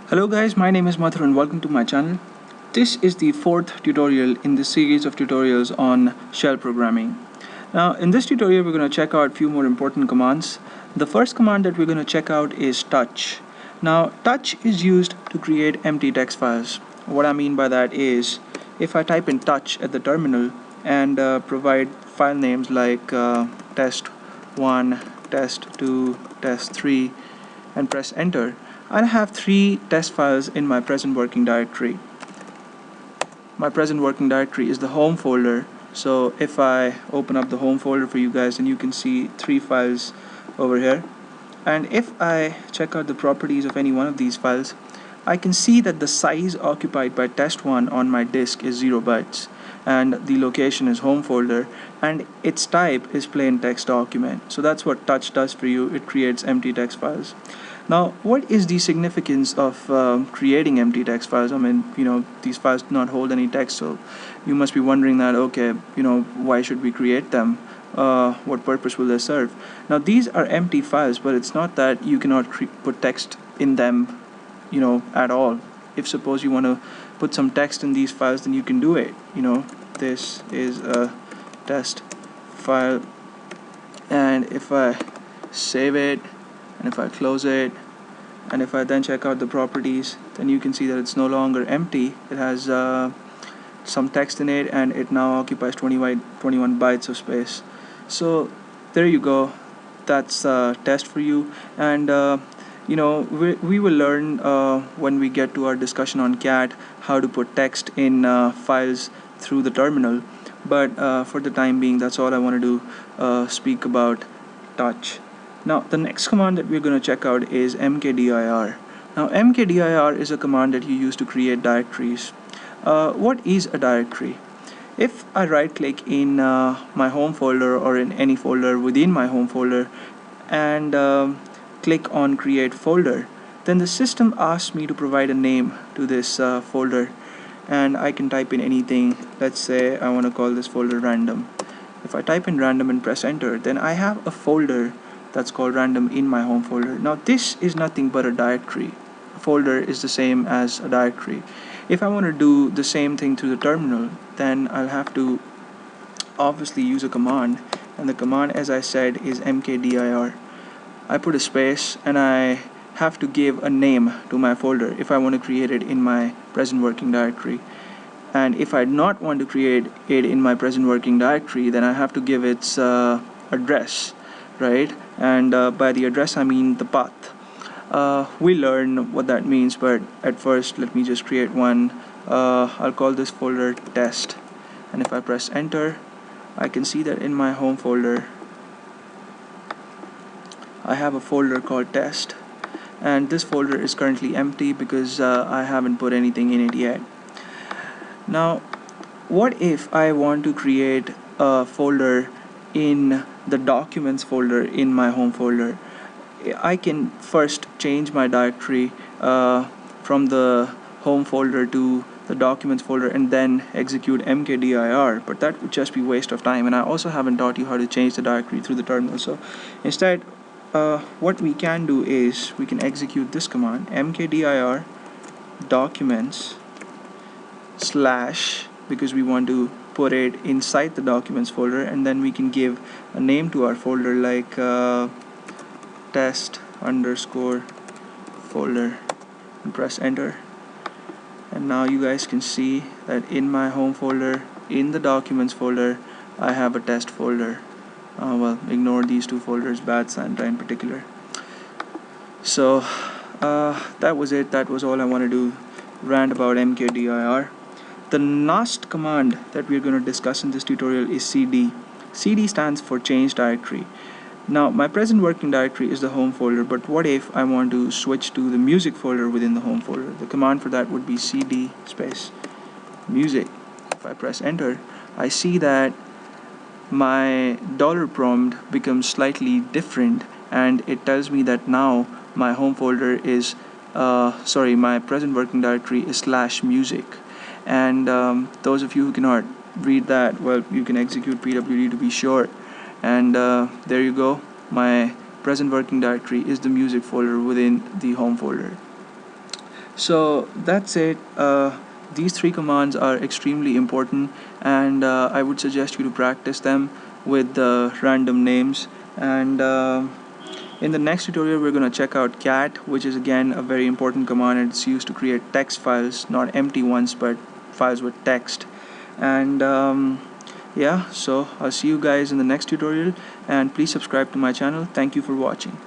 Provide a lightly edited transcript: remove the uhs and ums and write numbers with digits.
Hello guys, my name is Mathur and welcome to my channel. This is the fourth tutorial in this series of tutorials on shell programming. Now in this tutorial we're going to check out a few more important commands. The first command that we're going to check out is touch. Now touch is used to create empty text files. What I mean by that is if I type in touch at the terminal and provide file names like test1, test2, test3 and press enter, I'll have three test files in my present working directory. My present working directory is the home folder, so if I open up the home folder for you guys, then you can see three files over here. And if I check out the properties of any one of these files, I can see that the size occupied by test1 on my disk is 0 bytes and the location is home folder and its type is plain text document. So that's what touch does for you. It creates empty text files. Now, what is the significance of creating empty text files? I mean, these files do not hold any text, so you must be wondering that, okay, why should we create them? What purpose will they serve? Now, these are empty files, but it's not that you cannot put text in them, at all. If suppose you want to put some text in these files, then you can do it. This is a test file, and if I save it, and if I close it, and if I then check out the properties, then you can see that it's no longer empty. It has some text in it, and it now occupies 21 bytes of space. So there you go. That's a test for you. And we will learn when we get to our discussion on cat how to put text in files through the terminal. But for the time being, that's all I want to do, speak about touch. Now the next command that we're going to check out is mkdir. Now mkdir is a command that you use to create directories. What is a directory? If I right click in my home folder or in any folder within my home folder and click on create folder, then the system asks me to provide a name to this folder, and I can type in anything. Let's say I want to call this folder random. If I type in random and press enter, then I have a folder that's called random in my home folder. Now this is nothing but a directory. A folder is the same as a directory. If I want to do the same thing through the terminal, then I'll have to obviously use a command, and the command, as I said, is mkdir. I put a space and I have to give a name to my folder if I want to create it in my present working directory. And if I not want to create it in my present working directory, then I have to give its address, right? And by the address I mean the path. We'll learn what that means, but at first let me just create one. I'll call this folder test, and if I press enter, I can see that in my home folder I have a folder called test, and this folder is currently empty because I haven't put anything in it yet. Now what if I want to create a folder in the documents folder in my home folder? I can first change my directory from the home folder to the documents folder and then execute mkdir, but that would just be waste of time, and I also haven't taught you how to change the directory through the terminal. So instead what we can do is we can execute this command, mkdir documents slash, because we want to put it inside the documents folder, and then we can give a name to our folder like test underscore folder and press enter. And now you guys can see that in my home folder, in the documents folder, I have a test folder. Well, ignore these two folders, bad Santa in particular. So that was it. That was all I want to do, rant about mkdir. The last command that we're going to discuss in this tutorial is cd. cd stands for change directory. Now my present working directory is the home folder, but what if I want to switch to the music folder within the home folder? The command for that would be cd space music. If I press enter, I see that my dollar prompt becomes slightly different, and it tells me that now my home folder is my present working directory is /music. And those of you who cannot read that, well, you can execute pwd to be sure. And there you go, my present working directory is the music folder within the home folder. So that's it. These three commands are extremely important, and I would suggest you to practice them with the random names. And in the next tutorial, we're going to check out cat, which is again a very important command. It's used to create text files, not empty ones, but files with text. And yeah, so I'll see you guys in the next tutorial, and please subscribe to my channel. Thank you for watching.